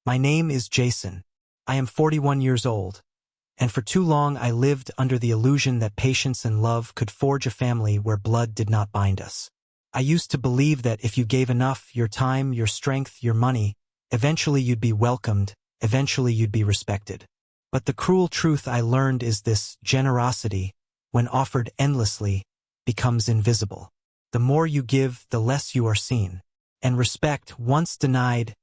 My name is Jason. I am 41 years old, and for too long I lived under the illusion that patience and love could forge a family where blood did not bind us. I used to believe that if you gave enough, your time, your strength, your money, eventually you'd be welcomed, eventually you'd be respected. But the cruel truth I learned is this: generosity, when offered endlessly, becomes invisible. The more you give, the less you are seen. And respect, once denied,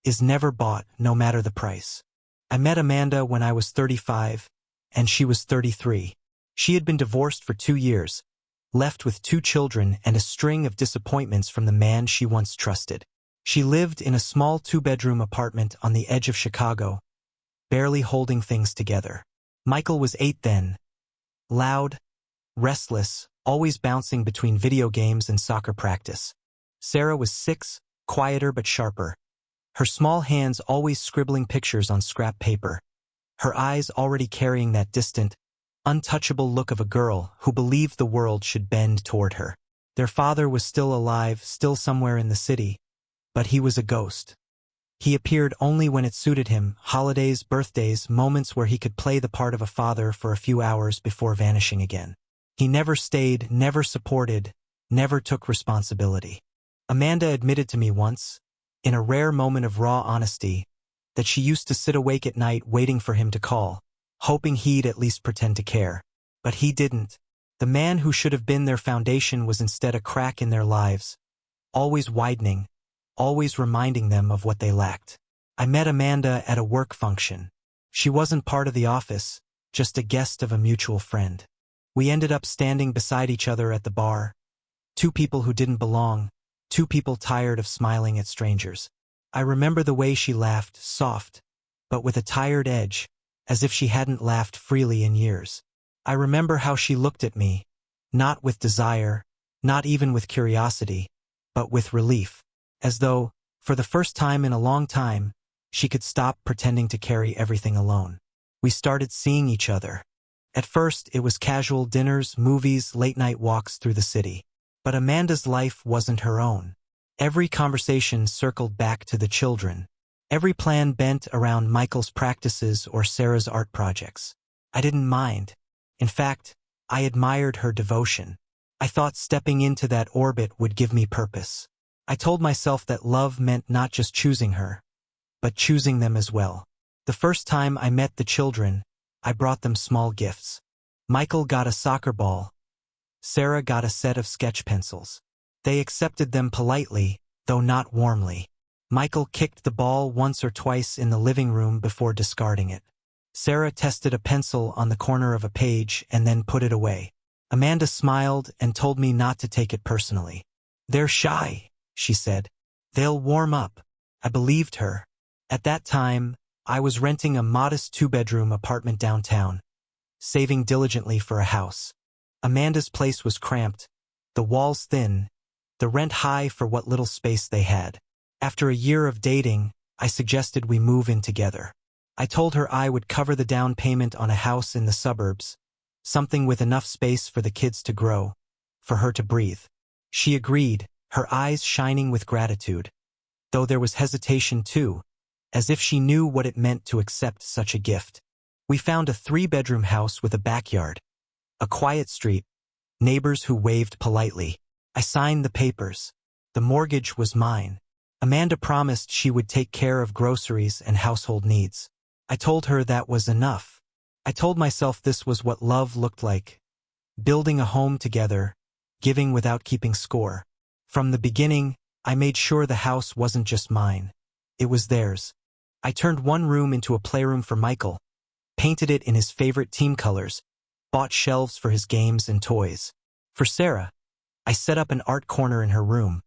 is never bought, no matter the price. I met Amanda when I was 35, and she was 33. She had been divorced for 2 years, left with 2 children and a string of disappointments from the man she once trusted. She lived in a small 2-bedroom apartment on the edge of Chicago, barely holding things together. Michael was 8 then, loud, restless, always bouncing between video games and soccer practice. Sarah was 6, quieter but sharper, her small hands always scribbling pictures on scrap paper, her eyes already carrying that distant, untouchable look of a girl who believed the world should bend toward her. Their father was still alive, still somewhere in the city, but he was a ghost. He appeared only when it suited him: holidays, birthdays, moments where he could play the part of a father for a few hours before vanishing again. He never stayed, never supported, never took responsibility. Amanda admitted to me once, in a rare moment of raw honesty, that she used to sit awake at night waiting for him to call, hoping he'd at least pretend to care. But he didn't. The man who should have been their foundation was instead a crack in their lives, always widening, always reminding them of what they lacked. I met Amanda at a work function. She wasn't part of the office, just a guest of a mutual friend. We ended up standing beside each other at the bar, 2 people who didn't belong, 2 people tired of smiling at strangers. I remember the way she laughed, soft, but with a tired edge, as if she hadn't laughed freely in years. I remember how she looked at me, not with desire, not even with curiosity, but with relief, as though, for the first time in a long time, she could stop pretending to carry everything alone. We started seeing each other. At first, it was casual dinners, movies, late-night walks through the city. But Amanda's life wasn't her own. Every conversation circled back to the children. Every plan bent around Michael's practices or Sarah's art projects. I didn't mind. In fact, I admired her devotion. I thought stepping into that orbit would give me purpose. I told myself that love meant not just choosing her, but choosing them as well. The first time I met the children, I brought them small gifts. Michael got a soccer ball. Sarah got a set of sketch pencils. They accepted them politely, though not warmly. Michael kicked the ball once or twice in the living room before discarding it. Sarah tested a pencil on the corner of a page and then put it away. Amanda smiled and told me not to take it personally. "They're shy," she said. "They'll warm up." I believed her. At that time, I was renting a modest 2-bedroom apartment downtown, saving diligently for a house. Amanda's place was cramped, the walls thin, the rent high for what little space they had. After a year of dating, I suggested we move in together. I told her I would cover the down payment on a house in the suburbs, something with enough space for the kids to grow, for her to breathe. She agreed, her eyes shining with gratitude, though there was hesitation too, as if she knew what it meant to accept such a gift. We found a 3-bedroom house with a backyard, a quiet street, neighbors who waved politely. I signed the papers. The mortgage was mine. Amanda promised she would take care of groceries and household needs. I told her that was enough. I told myself this was what love looked like, building a home together, giving without keeping score. From the beginning, I made sure the house wasn't just mine. It was theirs. I turned one room into a playroom for Michael, painted it in his favorite team colors, bought shelves for his games and toys. For Sarah, I set up an art corner in her room,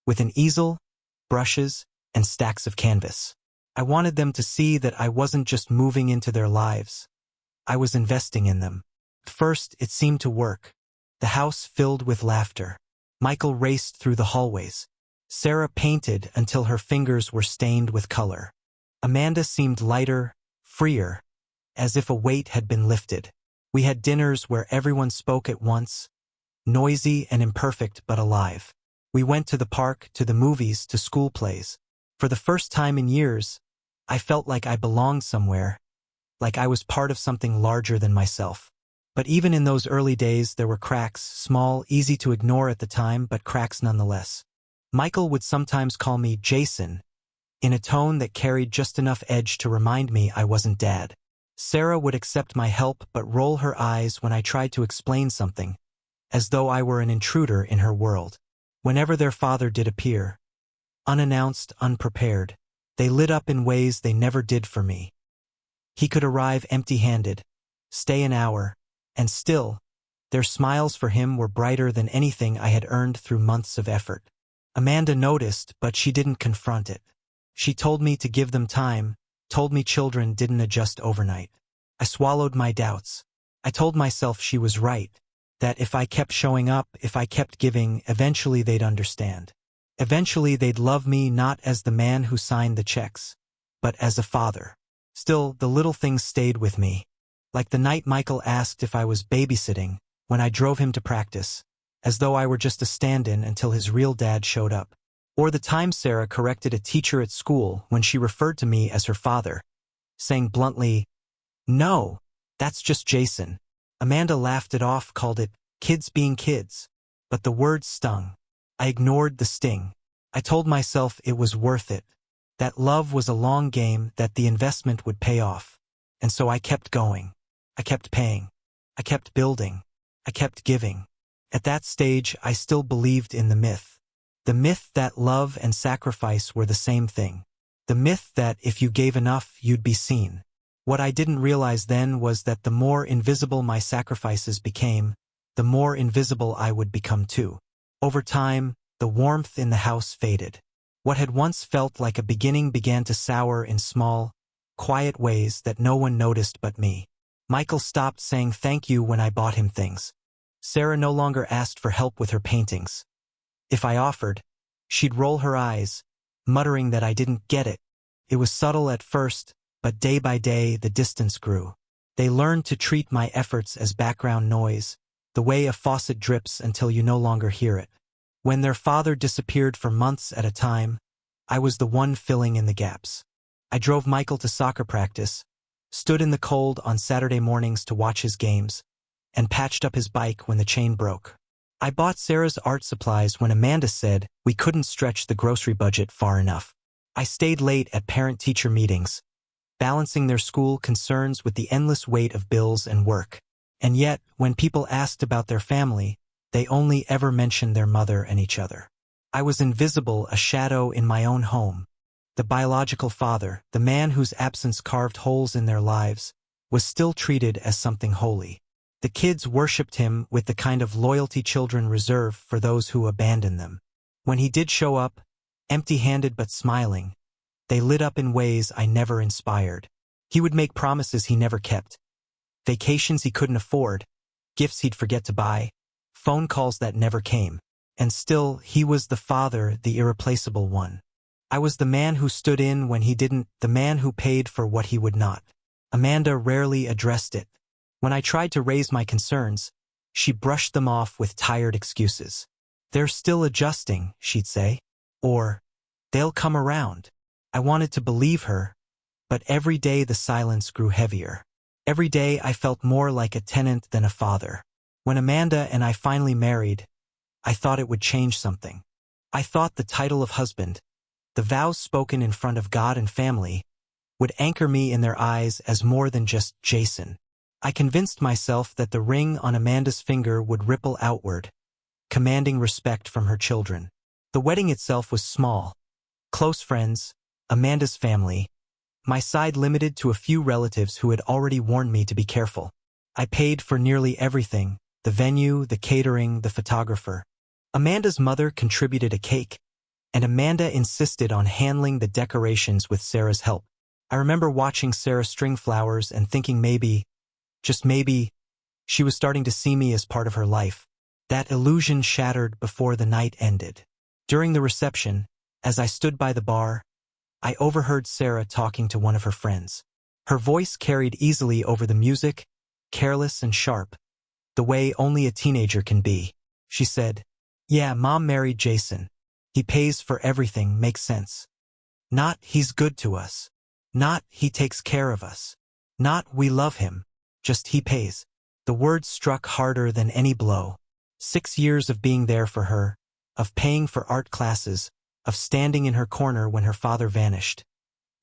with an easel, brushes, and stacks of canvas. I wanted them to see that I wasn't just moving into their lives. I was investing in them. First, it seemed to work. The house filled with laughter. Michael raced through the hallways. Sarah painted until her fingers were stained with color. Amanda seemed lighter, freer, as if a weight had been lifted. We had dinners where everyone spoke at once, noisy and imperfect but alive. We went to the park, to the movies, to school plays. For the first time in years, I felt like I belonged somewhere, like I was part of something larger than myself. But even in those early days there were cracks, small, easy to ignore at the time, but cracks nonetheless. Michael would sometimes call me Jason, in a tone that carried just enough edge to remind me I wasn't Dad. Sarah would accept my help but roll her eyes when I tried to explain something, as though I were an intruder in her world. Whenever their father did appear, unannounced, unprepared, they lit up in ways they never did for me. He could arrive empty-handed, stay an hour, and still, their smiles for him were brighter than anything I had earned through months of effort. Amanda noticed, but she didn't confront it. She told me to give them time, told me children didn't adjust overnight. I swallowed my doubts. I told myself she was right, that if I kept showing up, if I kept giving, eventually they'd understand. Eventually they'd love me not as the man who signed the checks, but as a father. Still, the little things stayed with me. Like the night Michael asked if I was babysitting, when I drove him to practice, as though I were just a stand-in until his real dad showed up. Or the time Sarah corrected a teacher at school when she referred to me as her father, saying bluntly, "No, that's just Jason." Amanda laughed it off, called it kids being kids. But the words stung. I ignored the sting. I told myself it was worth it, that love was a long game, that the investment would pay off. And so I kept going. I kept paying. I kept building. I kept giving. At that stage, I still believed in the myth. The myth that love and sacrifice were the same thing. The myth that if you gave enough, you'd be seen. What I didn't realize then was that the more invisible my sacrifices became, the more invisible I would become too. Over time, the warmth in the house faded. What had once felt like a beginning began to sour in small, quiet ways that no one noticed but me. Michael stopped saying thank you when I bought him things. Sarah no longer asked for help with her paintings. If I offered, she'd roll her eyes, muttering that I didn't get it. It was subtle at first, but day by day the distance grew. They learned to treat my efforts as background noise, the way a faucet drips until you no longer hear it. When their father disappeared for months at a time, I was the one filling in the gaps. I drove Michael to soccer practice, stood in the cold on Saturday mornings to watch his games, and patched up his bike when the chain broke. I bought Sarah's art supplies when Amanda said we couldn't stretch the grocery budget far enough. I stayed late at parent-teacher meetings, balancing their school concerns with the endless weight of bills and work. And yet, when people asked about their family, they only ever mentioned their mother and each other. I was invisible, a shadow in my own home. The biological father, the man whose absence carved holes in their lives, was still treated as something holy. The kids worshipped him with the kind of loyalty children reserve for those who abandon them. When he did show up, empty-handed but smiling, they lit up in ways I never inspired. He would make promises he never kept. Vacations he couldn't afford, gifts he'd forget to buy, phone calls that never came. And still, he was the father, the irreplaceable one. I was the man who stood in when he didn't, the man who paid for what he would not. Amanda rarely addressed it. When I tried to raise my concerns, she brushed them off with tired excuses. "They're still adjusting," she'd say. Or, "They'll come around." I wanted to believe her, but every day the silence grew heavier. Every day I felt more like a tenant than a father. When Amanda and I finally married, I thought it would change something. I thought the title of husband, the vows spoken in front of God and family, would anchor me in their eyes as more than just Jason. I convinced myself that the ring on Amanda's finger would ripple outward, commanding respect from her children. The wedding itself was small. Close friends, Amanda's family, my side limited to a few relatives who had already warned me to be careful. I paid for nearly everything, the venue, the catering, the photographer. Amanda's mother contributed a cake, and Amanda insisted on handling the decorations with Sarah's help. I remember watching Sarah string flowers and thinking maybe, just maybe, she was starting to see me as part of her life. That illusion shattered before the night ended. During the reception, as I stood by the bar, I overheard Sarah talking to one of her friends. Her voice carried easily over the music, careless and sharp, the way only a teenager can be. She said, "Yeah, Mom married Jason. He pays for everything, makes sense. Not, he's good to us. Not, he takes care of us. Not, we love him. Just, he pays. The words struck harder than any blow. 6 years of being there for her, of paying for art classes, of standing in her corner when her father vanished.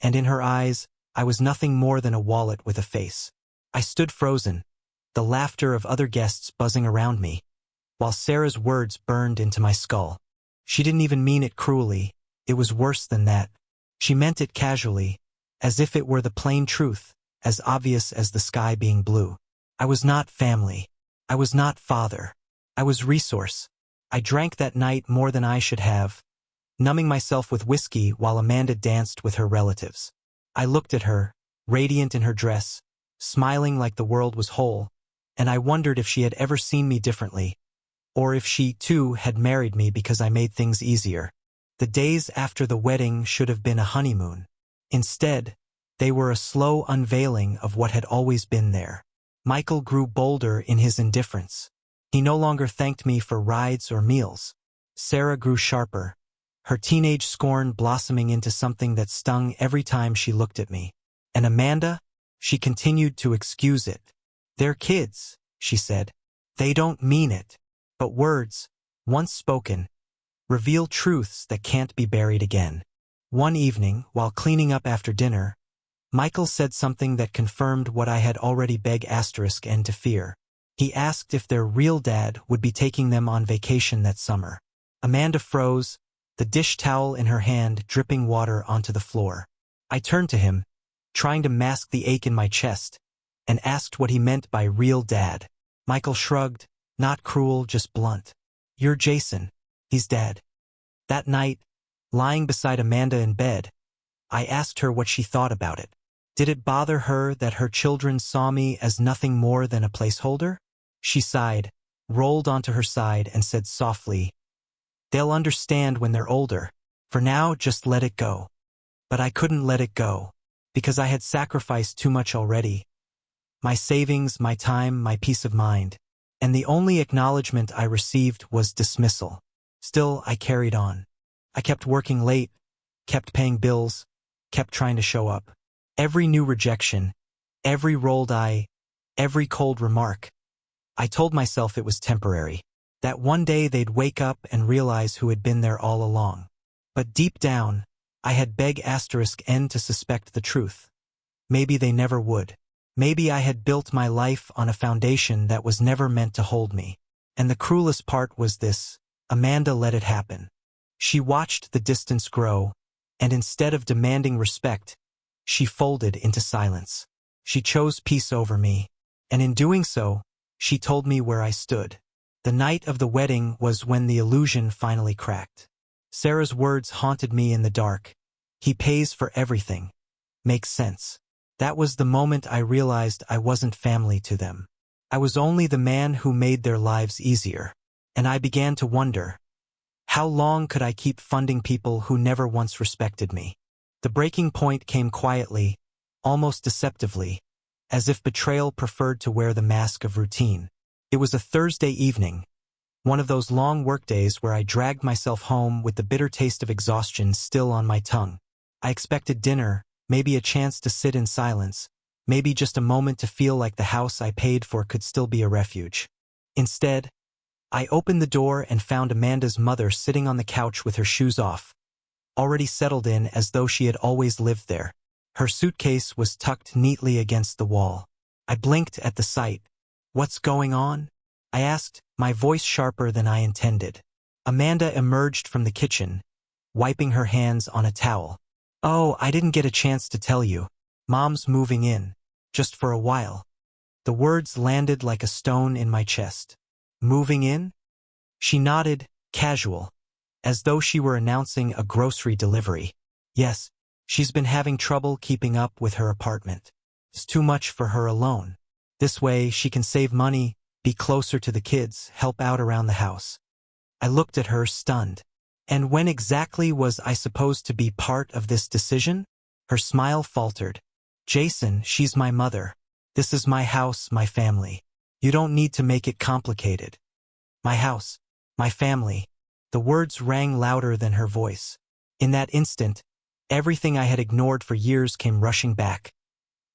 And in her eyes, I was nothing more than a wallet with a face. I stood frozen, the laughter of other guests buzzing around me, while Sarah's words burned into my skull. She didn't even mean it cruelly. It was worse than that. She meant it casually, as if it were the plain truth, as obvious as the sky being blue. I was not family. I was not father. I was resource. I drank that night more than I should have, numbing myself with whiskey while Amanda danced with her relatives. I looked at her, radiant in her dress, smiling like the world was whole, and I wondered if she had ever seen me differently, or if she, too, had married me because I made things easier. The days after the wedding should have been a honeymoon. Instead, they were a slow unveiling of what had always been there. Michael grew bolder in his indifference. He no longer thanked me for rides or meals. Sarah grew sharper, her teenage scorn blossoming into something that stung every time she looked at me. And Amanda? She continued to excuse it. They're kids, she said. They don't mean it. But words, once spoken, reveal truths that can't be buried again. One evening, while cleaning up after dinner, Michael said something that confirmed what I had already begged *N to fear. He asked if their real dad would be taking them on vacation that summer. Amanda froze, the dish towel in her hand dripping water onto the floor. I turned to him, trying to mask the ache in my chest, and asked what he meant by real dad. Michael shrugged, not cruel, just blunt. You're Jason. He's dead. That night, lying beside Amanda in bed, I asked her what she thought about it. Did it bother her that her children saw me as nothing more than a placeholder? She sighed, rolled onto her side, and said softly, They'll understand when they're older. For now, just let it go. But I couldn't let it go, because I had sacrificed too much already. My savings, my time, my peace of mind. And the only acknowledgement I received was dismissal. Still, I carried on. I kept working late, kept paying bills, kept trying to show up. Every new rejection, every rolled eye, every cold remark, I told myself it was temporary, that one day they'd wake up and realize who had been there all along. But deep down, I had begged *N to suspect the truth. Maybe they never would. Maybe I had built my life on a foundation that was never meant to hold me. And the cruelest part was this: Amanda let it happen. She watched the distance grow, and instead of demanding respect, she folded into silence. She chose peace over me, and in doing so, she told me where I stood. The night of the wedding was when the illusion finally cracked. Sarah's words haunted me in the dark. He pays for everything. Makes sense. That was the moment I realized I wasn't family to them. I was only the man who made their lives easier. And I began to wonder, how long could I keep funding people who never once respected me? The breaking point came quietly, almost deceptively, as if betrayal preferred to wear the mask of routine. It was a Thursday evening, one of those long workdays where I dragged myself home with the bitter taste of exhaustion still on my tongue. I expected dinner, maybe a chance to sit in silence, maybe just a moment to feel like the house I paid for could still be a refuge. Instead, I opened the door and found Amanda's mother sitting on the couch with her shoes off, already settled in as though she had always lived there. Her suitcase was tucked neatly against the wall. I blinked at the sight. What's going on? I asked, my voice sharper than I intended. Amanda emerged from the kitchen, wiping her hands on a towel. Oh, I didn't get a chance to tell you. Mom's moving in. Just for a while. The words landed like a stone in my chest. Moving in? She nodded, casual, as though she were announcing a grocery delivery. Yes, she's been having trouble keeping up with her apartment. It's too much for her alone. This way, she can save money, be closer to the kids, help out around the house. I looked at her, stunned. And when exactly was I supposed to be part of this decision? Her smile faltered. Jason, she's my mother. This is my house, my family. You don't need to make it complicated. My house, my family. The words rang louder than her voice. In that instant, Everything I had ignored for years came rushing back.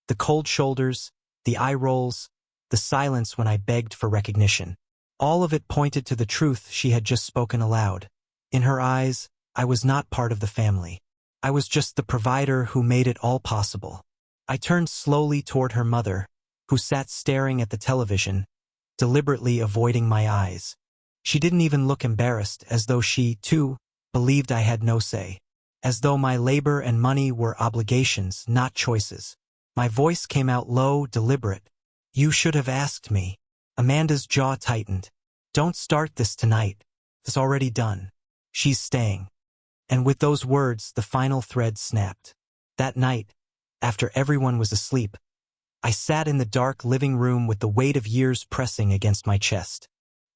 The cold shoulders, the eye rolls, the silence when I begged for recognition. All of it pointed to the truth she had just spoken aloud. In her eyes, I was not part of the family. I was just the provider who made it all possible. I turned slowly toward her mother, who sat staring at the television, deliberately avoiding my eyes. She didn't even look embarrassed, as though she, too, believed I had no say. As though my labor and money were obligations, not choices. My voice came out low, deliberate. "You should have asked me." Amanda's jaw tightened. "Don't start this tonight. It's already done. She's staying." And with those words, the final thread snapped. That night, after everyone was asleep, I sat in the dark living room with the weight of years pressing against my chest.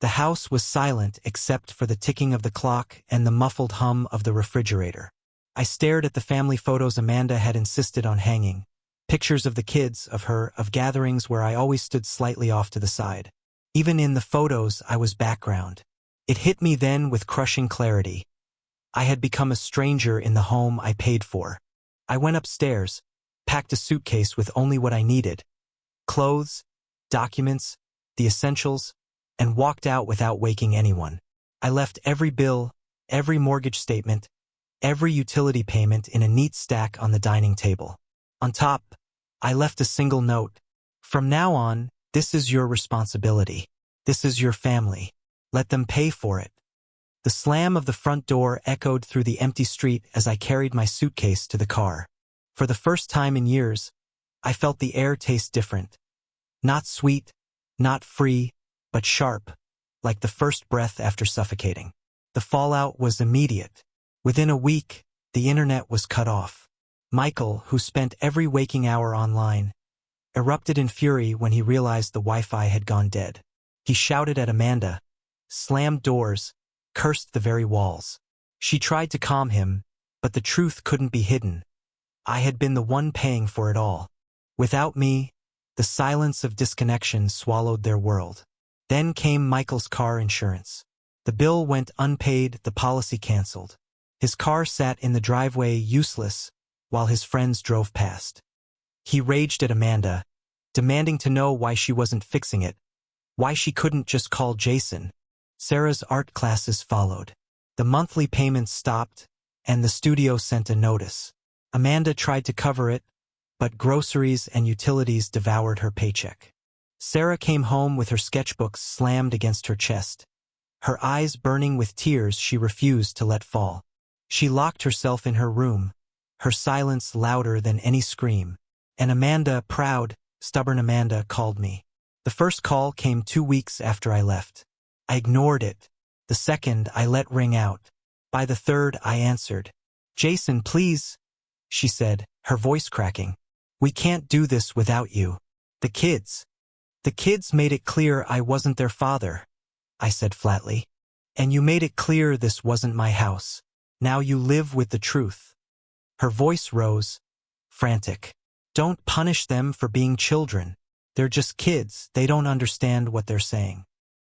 The house was silent except for the ticking of the clock and the muffled hum of the refrigerator. I stared at the family photos Amanda had insisted on hanging. Pictures of the kids, of her, of gatherings where I always stood slightly off to the side. Even in the photos, I was background. It hit me then with crushing clarity. I had become a stranger in the home I paid for. I went upstairs, packed a suitcase with only what I needed. Clothes, documents, the essentials, and walked out without waking anyone. I left every bill, every mortgage statement, every utility payment in a neat stack on the dining table. On top, I left a single note. "From now on, this is your responsibility. This is your family. Let them pay for it." The slam of the front door echoed through the empty street as I carried my suitcase to the car. For the first time in years, I felt the air taste different. Not sweet, not free, but sharp, like the first breath after suffocating. The fallout was immediate. Within a week, the internet was cut off. Michael, who spent every waking hour online, erupted in fury when he realized the Wi-Fi had gone dead. He shouted at Amanda, slammed doors, cursed the very walls. She tried to calm him, but the truth couldn't be hidden. I had been the one paying for it all. Without me, the silence of disconnection swallowed their world. Then came Michael's car insurance. The bill went unpaid, the policy canceled. His car sat in the driveway useless while his friends drove past. He raged at Amanda, demanding to know why she wasn't fixing it, why she couldn't just call Jason. Sarah's art classes followed. The monthly payments stopped, and the studio sent a notice. Amanda tried to cover it, but groceries and utilities devoured her paycheck. Sarah came home with her sketchbooks slammed against her chest. Her eyes burning with tears she refused to let fall. She locked herself in her room, her silence louder than any scream. And Amanda, proud, stubborn Amanda, called me. The first call came 2 weeks after I left. I ignored it. The second, I let ring out. By the third, I answered. "Jason, please," she said, her voice cracking. "We can't do this without you. The kids. The kids made it clear I wasn't their father," I said flatly. "And you made it clear this wasn't my house. Now you live with the truth." Her voice rose, frantic. "Don't punish them for being children. They're just kids, they don't understand what they're saying."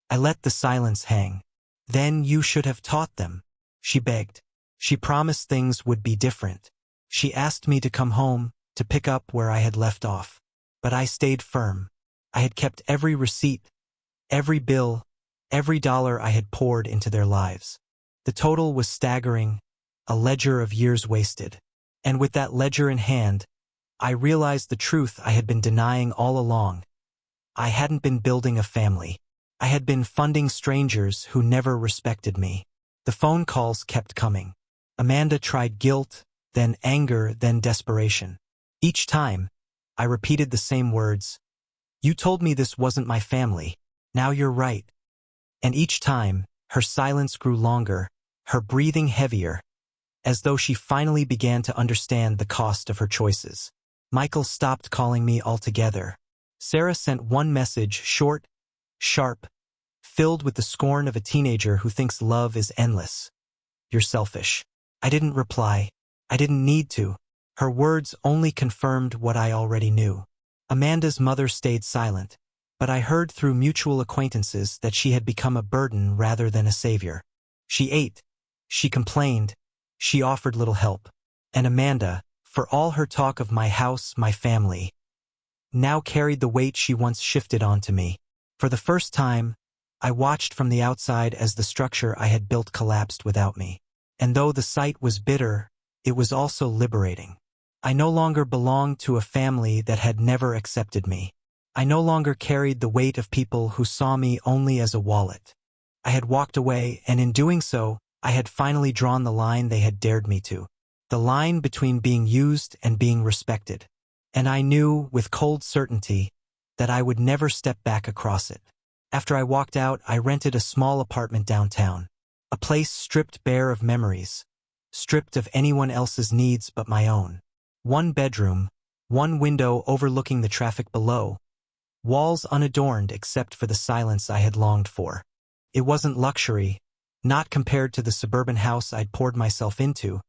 I let the silence hang. "Then you should have taught them," she begged. She promised things would be different. She asked me to come home, to pick up where I had left off. But I stayed firm. I had kept every receipt, every bill, every dollar I had poured into their lives. The total was staggering, a ledger of years wasted. And with that ledger in hand, I realized the truth I had been denying all along. I hadn't been building a family. I had been funding strangers who never respected me. The phone calls kept coming. Amanda tried guilt, then anger, then desperation. Each time, I repeated the same words. "You told me this wasn't my family. Now you're right." And each time, her silence grew longer, her breathing heavier, as though she finally began to understand the cost of her choices. Michael stopped calling me altogether. Sarah sent one message, short, sharp, filled with the scorn of a teenager who thinks love is endless. "You're selfish." I didn't reply. I didn't need to. Her words only confirmed what I already knew. Amanda's mother stayed silent, but I heard through mutual acquaintances that she had become a burden rather than a savior. She ate. She complained. She offered little help. And Amanda, for all her talk of my house, my family, now carried the weight she once shifted onto me. For the first time, I watched from the outside as the structure I had built collapsed without me. And though the sight was bitter, it was also liberating. I no longer belonged to a family that had never accepted me. I no longer carried the weight of people who saw me only as a wallet. I had walked away, and in doing so, I had finally drawn the line they had dared me to. The line between being used and being respected. And I knew, with cold certainty, that I would never step back across it. After I walked out, I rented a small apartment downtown. A place stripped bare of memories, stripped of anyone else's needs but my own. One bedroom, one window overlooking the traffic below, walls unadorned except for the silence I had longed for. It wasn't luxury, not compared to the suburban house I'd poured myself into,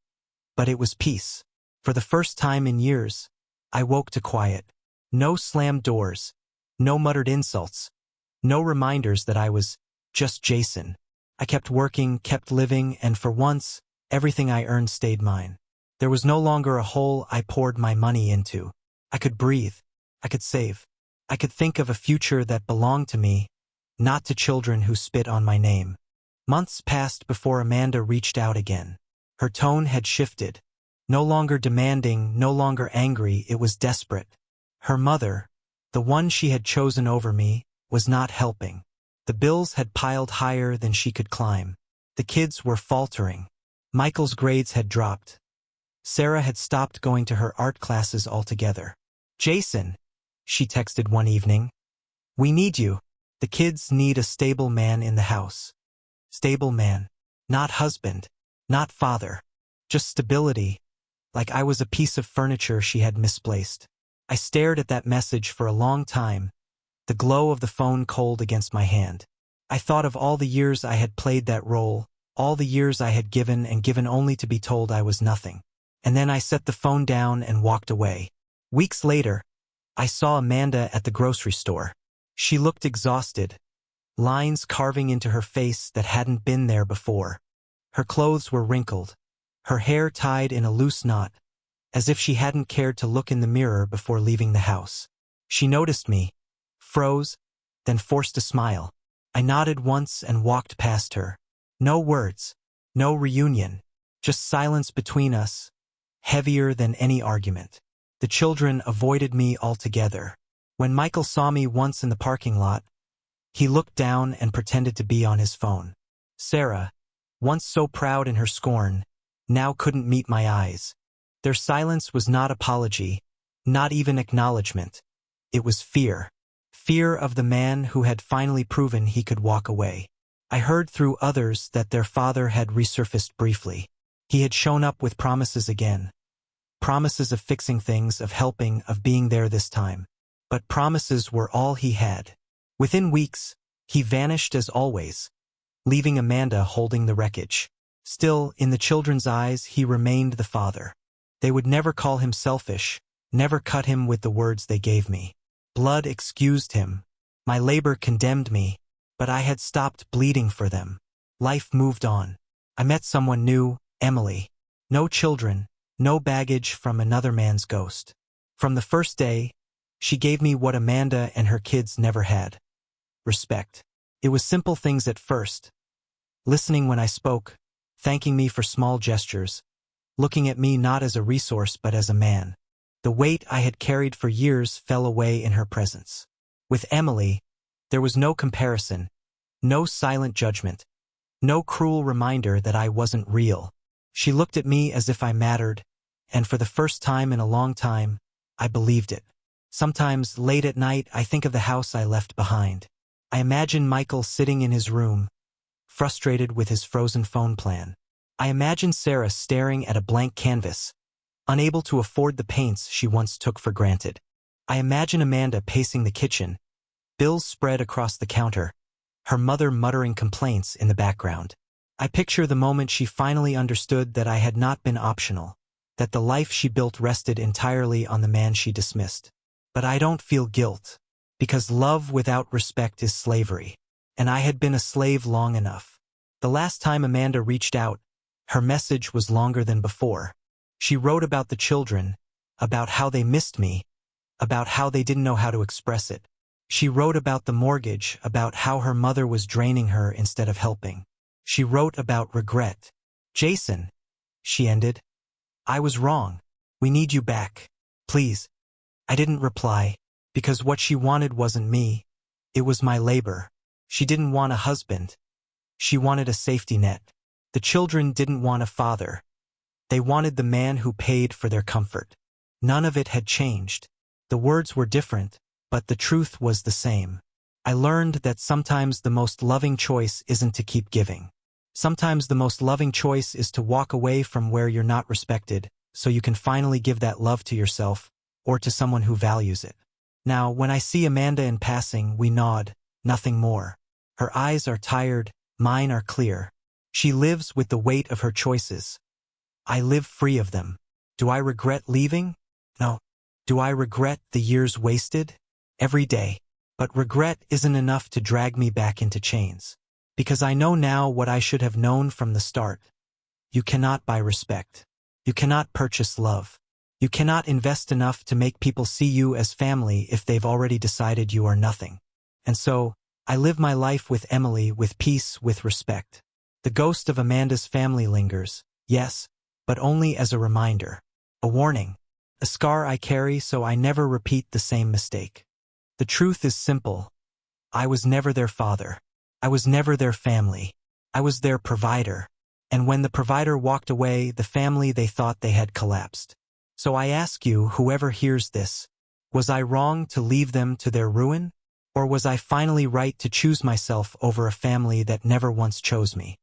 but it was peace. For the first time in years, I woke to quiet. No slammed doors, no muttered insults, no reminders that I was just Jason. I kept working, kept living, and for once, everything I earned stayed mine. There was no longer a hole I poured my money into. I could breathe. I could save. I could think of a future that belonged to me, not to children who spit on my name. Months passed before Amanda reached out again. Her tone had shifted. No longer demanding, no longer angry, it was desperate. Her mother, the one she had chosen over me, was not helping. The bills had piled higher than she could climb. The kids were faltering. Michael's grades had dropped. Sarah had stopped going to her art classes altogether. "Jason," she texted one evening, "we need you. The kids need a stable man in the house." Stable man. Not husband. Not father. Just stability. Like I was a piece of furniture she had misplaced. I stared at that message for a long time, the glow of the phone cold against my hand. I thought of all the years I had played that role, all the years I had given and given only to be told I was nothing. And then I set the phone down and walked away. Weeks later, I saw Amanda at the grocery store. She looked exhausted, lines carving into her face that hadn't been there before. Her clothes were wrinkled, her hair tied in a loose knot, as if she hadn't cared to look in the mirror before leaving the house. She noticed me, froze, then forced a smile. I nodded once and walked past her. No words, no reunion, just silence between us, heavier than any argument. The children avoided me altogether. When Michael saw me once in the parking lot, he looked down and pretended to be on his phone. Sarah, once so proud in her scorn, now couldn't meet my eyes. Their silence was not apology, not even acknowledgement. It was fear. Fear of the man who had finally proven he could walk away. I heard through others that their father had resurfaced briefly. He had shown up with promises again. Promises of fixing things, of helping, of being there this time. But promises were all he had. Within weeks, he vanished as always, leaving Amanda holding the wreckage. Still, in the children's eyes, he remained the father. They would never call him selfish, never cut him with the words they gave me. Blood excused him. My labor condemned me, but I had stopped bleeding for them. Life moved on. I met someone new, Emily. No children, no baggage from another man's ghost. From the first day, she gave me what Amanda and her kids never had. Respect. It was simple things at first. Listening when I spoke, thanking me for small gestures, looking at me not as a resource but as a man. The weight I had carried for years fell away in her presence. With Emily, there was no comparison, no silent judgment, no cruel reminder that I wasn't real. She looked at me as if I mattered, and for the first time in a long time, I believed it. Sometimes, late at night, I think of the house I left behind. I imagine Michael sitting in his room, frustrated with his frozen phone plan. I imagine Sarah staring at a blank canvas, unable to afford the paints she once took for granted. I imagine Amanda pacing the kitchen, bills spread across the counter, her mother muttering complaints in the background. I picture the moment she finally understood that I had not been optional, that the life she built rested entirely on the man she dismissed. But I don't feel guilt, because love without respect is slavery, and I had been a slave long enough. The last time Amanda reached out, her message was longer than before. She wrote about the children, about how they missed me, about how they didn't know how to express it. She wrote about the mortgage, about how her mother was draining her instead of helping. She wrote about regret. Jason, she ended, I was wrong. We need you back. Please. I didn't reply, because what she wanted wasn't me. It was my labor. She didn't want a husband. She wanted a safety net. The children didn't want a father. They wanted the man who paid for their comfort. None of it had changed. The words were different, but the truth was the same. I learned that sometimes the most loving choice isn't to keep giving. Sometimes the most loving choice is to walk away from where you're not respected, so you can finally give that love to yourself, or to someone who values it. Now, when I see Amanda in passing, we nod, nothing more. Her eyes are tired, mine are clear. She lives with the weight of her choices. I live free of them. Do I regret leaving? No. Do I regret the years wasted? Every day. But regret isn't enough to drag me back into chains. Because I know now what I should have known from the start. You cannot buy respect. You cannot purchase love. You cannot invest enough to make people see you as family if they've already decided you are nothing. And so, I live my life with Emily, with peace, with respect. The ghost of Amanda's family lingers, yes, but only as a reminder. A warning. A scar I carry so I never repeat the same mistake. The truth is simple. I was never their father. I was never their family. I was their provider. And when the provider walked away, the family they thought they had collapsed. So I ask you, whoever hears this, was I wrong to leave them to their ruin? Or was I finally right to choose myself over a family that never once chose me?